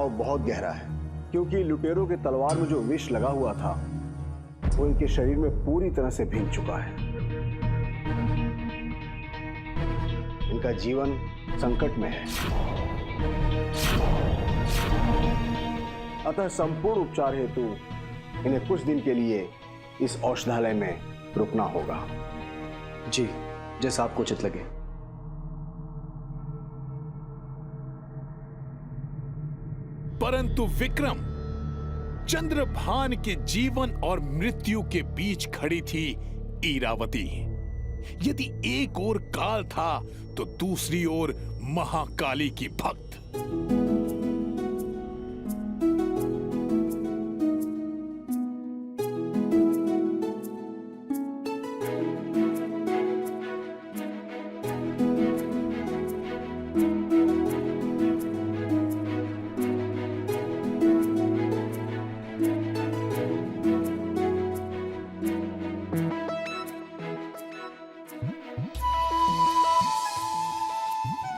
घाव बहुत गहरा है, क्योंकि लुटेरों के तलवार में जो विष लगा हुआ था वो इनके शरीर में पूरी तरह से भीग चुका है। इनका जीवन संकट में है, अतः संपूर्ण उपचार हेतु इन्हें कुछ दिन के लिए इस औषधालय में रुकना होगा। जी, जैसा आपको उचित लगे। परंतु विक्रम, चंद्रभान के जीवन और मृत्यु के बीच खड़ी थी इरावती। यदि एक ओर काल था तो दूसरी ओर महाकाली की भक्त।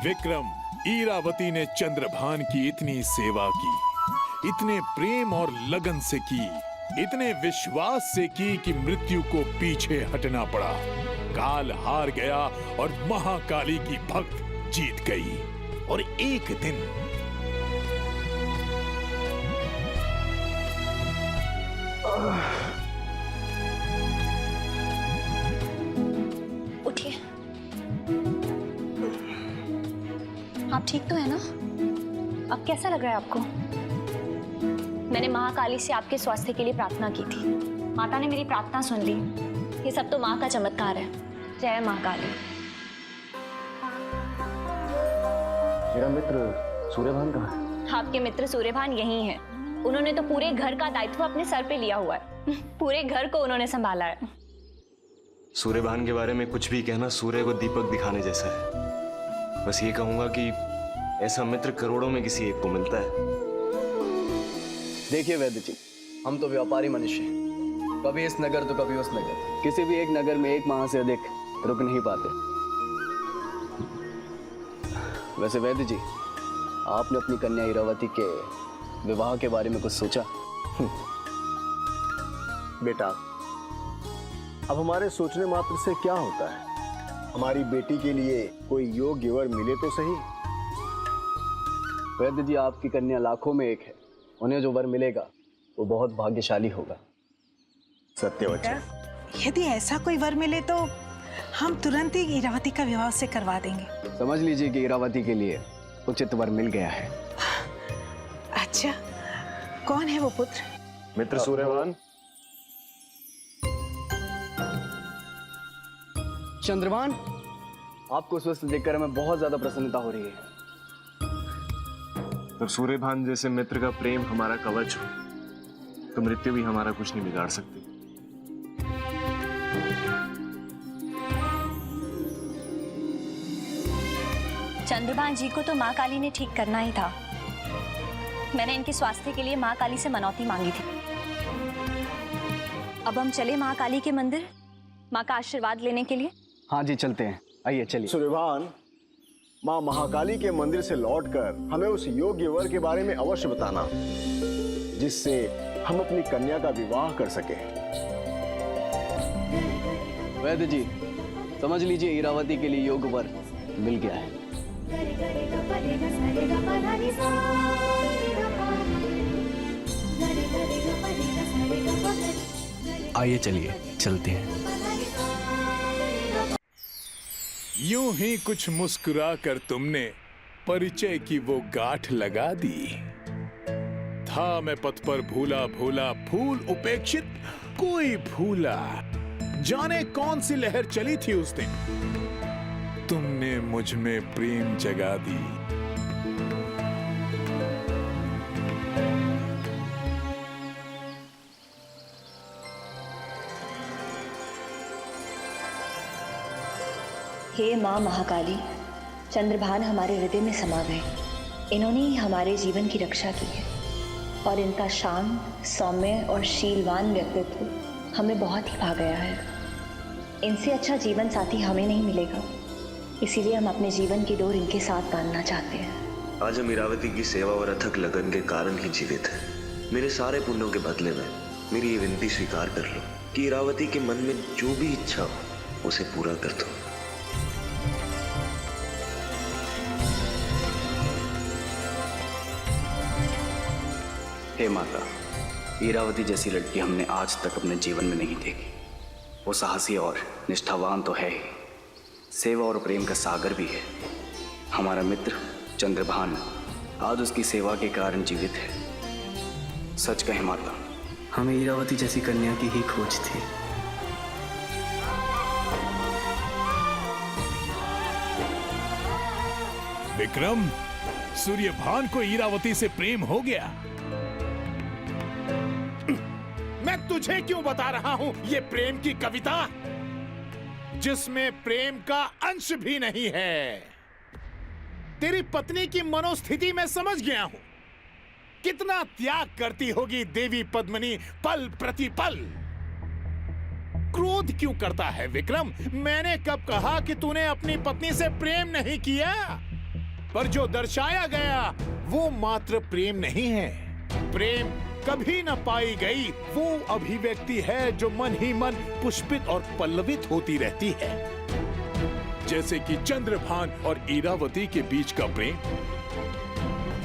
विक्रम, इरावती ने चंद्रभान की इतनी सेवा की, इतने प्रेम और लगन से की, इतने विश्वास से की कि मृत्यु को पीछे हटना पड़ा। काल हार गया और महाकाली की भक्त जीत गई। और एक दिन उठिए। आप ठीक तो है ना? अब कैसा लग रहा है आपको? मैंने महाकाली से आपके स्वास्थ्य के लिए प्रार्थना की थी। माता ने मेरी प्रार्थना सुन ली। ये सब तो माँ का चमत्कार है। जय महाकाली। मेरा मित्र सूर्यभान कहाँ है? आपके मित्र सूर्यभान यही हैं। उन्होंने तो पूरे घर का दायित्व अपने सर पे लिया हुआ है। पूरे घर को उन्होंने संभाला है। सूर्यभान के बारे में कुछ भी कहना सूर्य को दीपक दिखाने जैसा है। बस ये कहूंगा कि ऐसा मित्र करोड़ों में किसी एक को मिलता है। देखिए वैद्य जी, हम तो व्यापारी मनुष्य हैं। कभी इस नगर तो कभी उस नगर। किसी भी एक नगर में एक माह से अधिक रुक नहीं पाते। वैसे वैद्य जी, आपने अपनी कन्या इरावती के विवाह के बारे में कुछ सोचा? बेटा, अब हमारे सोचने मात्र से क्या होता है? हमारी बेटी के लिए कोई योग्य वर मिले तो सही। वैद्य जी, आपकी कन्या लाखों में एक है। उन्हें जो वर मिलेगा वो बहुत भाग्यशाली होगा। सत्यवचन। यदि ऐसा कोई वर मिले तो हम तुरंत ही इरावती का विवाह से करवा देंगे। समझ लीजिए कि इरावती के लिए उचित वर मिल गया है। अच्छा, कौन है वो पुत्र? मित्र सूर्यभान। चंद्रभान, आपको स्वस्थ देखकर हमें बहुत ज्यादा प्रसन्नता हो रही है। तो सूर्यभान जैसे मित्र का प्रेम हमारा कवच हो तो मृत्यु भी हमारा कुछ नहीं बिगाड़ सकती। चंद्रभान जी को तो माँ काली ने ठीक करना ही था। मैंने इनके स्वास्थ्य के लिए माँ काली से मनौती मांगी थी। अब हम चले महाकाली के मंदिर माँ का आशीर्वाद लेने के लिए। हाँ जी, चलते हैं। आइए चलिए। सूर्यभान, माँ महाकाली के मंदिर से लौटकर हमें उस योग्य वर के बारे में अवश्य बताना, जिससे हम अपनी कन्या का विवाह कर सके। वैद्य जी, समझ लीजिए इरावती के लिए योग्य वर मिल गया है। आइए चलिए, चलते हैं। यूं ही कुछ मुस्कुरा कर तुमने परिचय की वो गांठ लगा दी। था मैं पथ पर भूला भूला, फूल उपेक्षित कोई भूला। जाने कौन सी लहर चली थी उस दिन, तुमने मुझ में प्रेम जगा दी। हे माँ महाकाली, चंद्रभान हमारे हृदय में समा गए। इन्होंने ही हमारे जीवन की रक्षा की है और इनका शांत, सौम्य और शीलवान व्यक्तित्व हमें बहुत ही भा गया है। इनसे अच्छा जीवन साथी हमें नहीं मिलेगा, इसीलिए हम अपने जीवन की डोर इनके साथ बांधना चाहते हैं। आज हम इरावती की सेवा और अथक लगन के कारण ही जीवित हैं। मेरे सारे पुण्यों के बदले में मेरी ये विनती स्वीकार कर लो कि इरावती के मन में जो भी इच्छा हो उसे पूरा कर दो। हे माता, इरावती जैसी लड़की हमने आज तक अपने जीवन में नहीं देखी। वो साहसी और निष्ठावान तो है ही, सेवा और प्रेम का सागर भी है। हमारा मित्र चंद्रभान आज उसकी सेवा के कारण जीवित है। सच कहे माता, हमें इरावती जैसी कन्या की ही खोज थी। विक्रम, सूर्यभान को इरावती से प्रेम हो गया। मैं तुझे क्यों बता रहा हूं ये प्रेम की कविता जिसमें प्रेम का अंश भी नहीं है। तेरी पत्नी की मनोस्थिति मैं समझ गया हूं। कितना त्याग करती होगी देवी पद्मिनी पल प्रति पल। क्रोध क्यों करता है विक्रम? मैंने कब कहा कि तूने अपनी पत्नी से प्रेम नहीं किया? पर जो दर्शाया गया वो मात्र प्रेम नहीं है। प्रेम कभी न पाई गई वो अभिव्यक्ति है जो मन ही मन पुष्पित और पल्लवित होती रहती है, जैसे कि चंद्रभान और इरावती के बीच का प्रेम।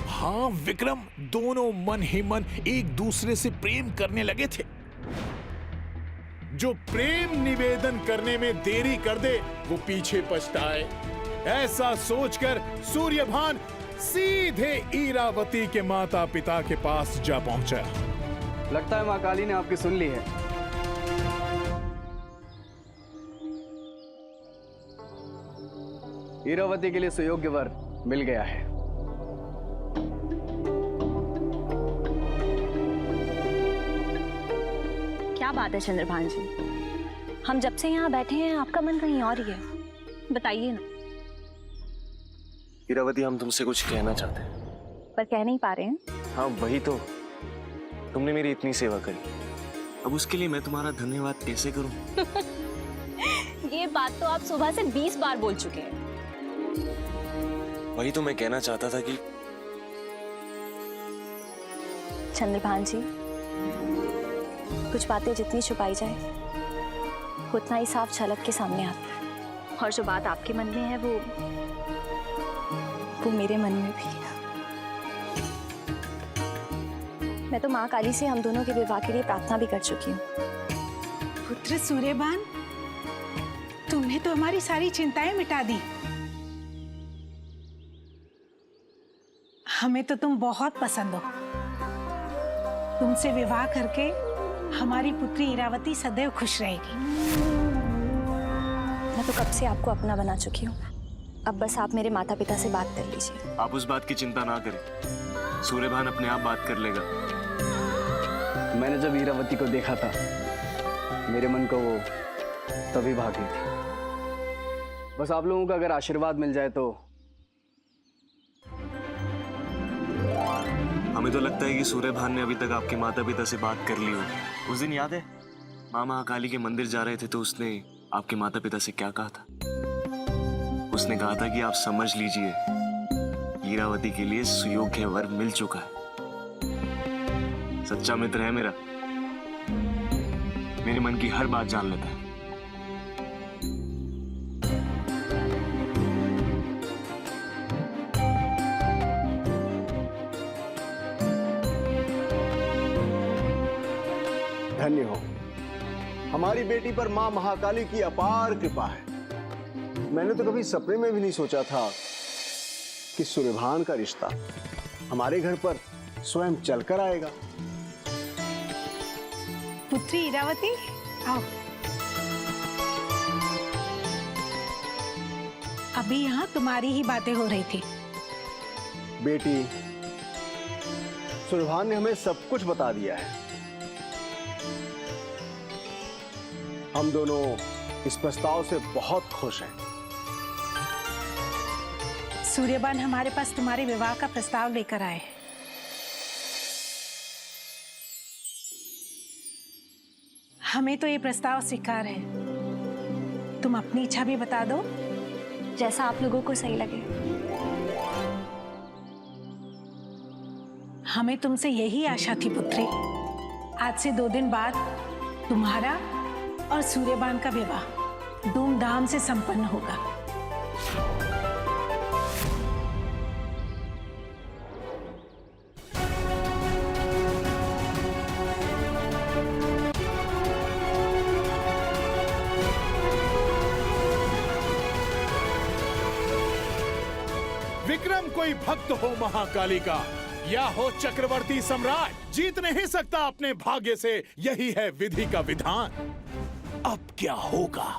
हाँ विक्रम, दोनों मन ही मन एक दूसरे से प्रेम करने लगे थे। जो प्रेम निवेदन करने में देरी कर दे वो पीछे पछताए। ऐसा सोचकर सूर्यभान सीधे इरावती के माता पिता के पास जा पहुंचा। लगता है माँ काली ने आपकी सुन ली है। इरावती के लिए सुयोग्य वर मिल गया है। क्या बात है चंद्रभान जी, हम जब से यहाँ बैठे हैं आपका मन कहीं और ही है। बताइए ना। इरावती, हम तुमसे कुछ कहना चाहते हैं पर कह नहीं पा रहे हैं। हाँ वही तो, तुमने मेरी इतनी सेवा करी, अब उसके लिए मैं तुम्हारा धन्यवाद कैसे करूं? ये बात तो आप सुबह से 20 बार बोल चुके हैं। वही तो मैं कहना चाहता था कि चंद्रभान जी, कुछ बातें जितनी छुपाई जाए उतना ही साफ झलक के सामने आती है। और जो बात आपके मन में है वो मेरे मन में भी है। मैं तो माँ काली से हम दोनों के विवाह के लिए प्रार्थना भी कर चुकी हूँ। पुत्र सूर्यभान, तुमने तो हमारी सारी चिंताएं मिटा दी। हमें तो तुम बहुत पसंद हो। तुमसे विवाह करके हमारी पुत्री इरावती सदैव खुश रहेगी। मैं तो कब से आपको अपना बना चुकी हूँ। अब बस आप मेरे माता पिता से बात कर लीजिए। आप उस बात की चिंता ना करें, सूर्यभान अपने आप बात कर लेगा। मैंने जब इरावती को देखा था मेरे मन को वो तभी भाग गई थी। बस आप लोगों का अगर आशीर्वाद मिल जाए तो। हमें तो लगता है कि सूर्यभान ने अभी तक आपके माता पिता से बात कर ली होगी। उस दिन याद है माँ महाकाली के मंदिर जा रहे थे तो उसने आपके माता पिता से क्या कहा था? उसने कहा था कि आप समझ लीजिए, इरावती के लिए सुयोग्य वर मिल चुका है। सच्चा मित्र है मेरा, मेरे मन की हर बात जान लेता है। धन्य हो, हमारी बेटी पर मां महाकाली की अपार कृपा है। मैंने तो कभी सपने में भी नहीं सोचा था कि सूर्यभान का रिश्ता हमारे घर पर स्वयं चलकर आएगा। पुत्री इरावती, आओ। अभी यहाँ तुम्हारी ही बातें हो रही थी। बेटी, सूर्यभान ने हमें सब कुछ बता दिया है। हम दोनों इस प्रस्ताव से बहुत खुश हैं। सूर्यभान हमारे पास तुम्हारे विवाह का प्रस्ताव लेकर आए। हमें तो ये प्रस्ताव स्वीकार है। तुम अपनी इच्छा भी बता दो। जैसा आप लोगों को सही लगे। हमें तुमसे यही आशा थी पुत्री। आज से 2 दिन बाद तुम्हारा और सूर्यबान का विवाह धूमधाम से संपन्न होगा। विक्रम कोई भक्त हो महाकाली का या हो चक्रवर्ती सम्राट, जीत नहीं सकता अपने भाग्य से। यही है विधि का विधान। अब क्या होगा?